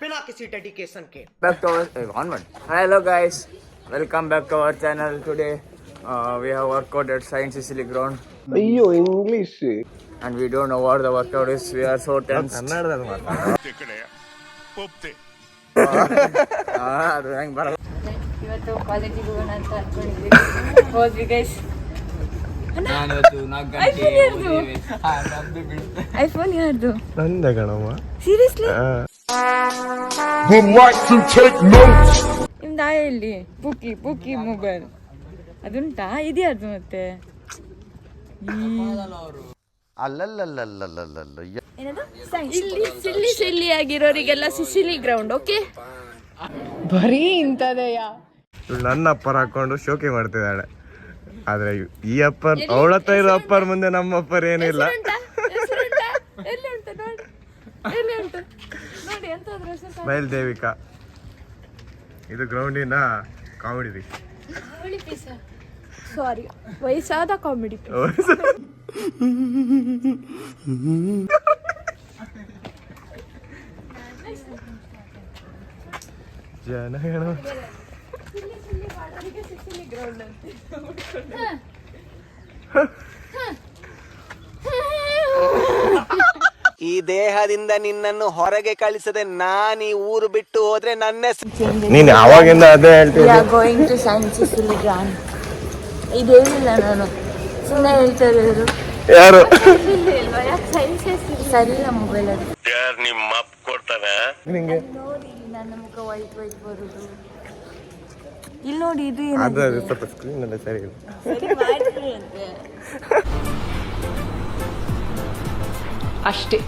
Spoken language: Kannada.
बिना किसी डेडिकेशन के. Back to our Hello guys, welcome back to our channel. Today we have workout at Science Sicily ground. ಅಯ್ಯೋ English And we don't know what the workout is. We are so tense. ಕನ್ನಡದಲ್ಲಿ ಅದು ಹೆಂಗ್ ಬರಲ್ಲ. ಇವತ್ತು ಕಾಲೇಜಿಗೆ ಹೋಗೋಣ ಅಂತ ಅನ್ಕೊಂಡಿದ್ದೀವಿ. ಹೋದ್ವಿ ಗೈಸ್. ಐಫೋನ್ ಯಾರ್ದು? ನಂದೆ ಕಣಮ್ಮ. ಸೀರಿಯಸ್ಲಿ? ನಿಮ್ದು ಎಲ್ಲಿ? ಪುಕ್ಕಿ ಮೊಬೈಲ್ ಅದುಂಟಾ? ಇದ್ಯಾರ್ದು ಮತ್ತೆ? ಇಲ್ಲಿ ಸಿಲ್ಲಿ ಆಗಿರೋರಿಗೆಲ್ಲ ಸಿಸಿಲಿ ಗ್ರೌಂಡ್. ಓಕೆ, ಬರೀ ಇಂಥದೆಯಾ? ನನ್ನ ಅಪ್ಪರ್ ಹಾಕೊಂಡು ಶೋಕಿ ಮಾಡ್ತಿದ್ದಾಳೆ. ಆದ್ರೆ ಈ ಅಪ್ಪರ್ ಅವಳ ಹತ್ರ ಇರೋ ಅಪ್ಪರ್ ಮುಂದೆ ನಮ್ಮ ಅಪ್ಪರ್ ಏನಿಲ್ಲ. ಬಯಲ್ ದೇವಿಕಾ. ಇದು ಗ್ರೌಂಡಿನ ಕಾಮಿಡಿ. ಸಾರಿ, ವಯಸ್ಸಾದ ಕಾಮಿಡಿ. ಜನಗಣ ಈ ದೇಹದಿಂದ ನಿನ್ನನ್ನು ಹೊರಗೆ ಕಳಿಸದೆ ನಾನು ಈ ಊರು ಬಿಟ್ಟು ಹೋದ್ರೆ ನನ್ನ ನೀನ್ ಅವಾಗಿಂದ ಅದೇ ಹೇಳ್ತೀನಿ. ಗೋಯಿಂಗ್ ಟು ಸೈನ್ಸ್ ಸಿಸಿಲಿ ಗ್ರೌಂಡ್. ಇದು ಹೇಳಿಲ್ಲ ನಾನು, ಸುಮ್ಮನೆ ಹೇಳ್ತಾರೆ ಇವರು. ಯಾರು ಸರಿ ಇಲ್ಲ ಮೊಬೈಲ್ ಅದು. ನಿಮ್ಮ ಅಪ್ಪ ಕೊಡ್ತಾನೆ ನಿಂಗೆ ನೋಡಿ ನನ್ನ ಮುಖ ವೈಟ್ ಬರುದು. ಇಲ್ಲಿ ನೋಡಿ, ಇದು ಅದು ಸ್ವಲ್ಪ ಸ್ಕ್ರೀನ್ ಎಲ್ಲ ಸರಿ ಇಲ್ಲ. ಅಷ್ಟೇ.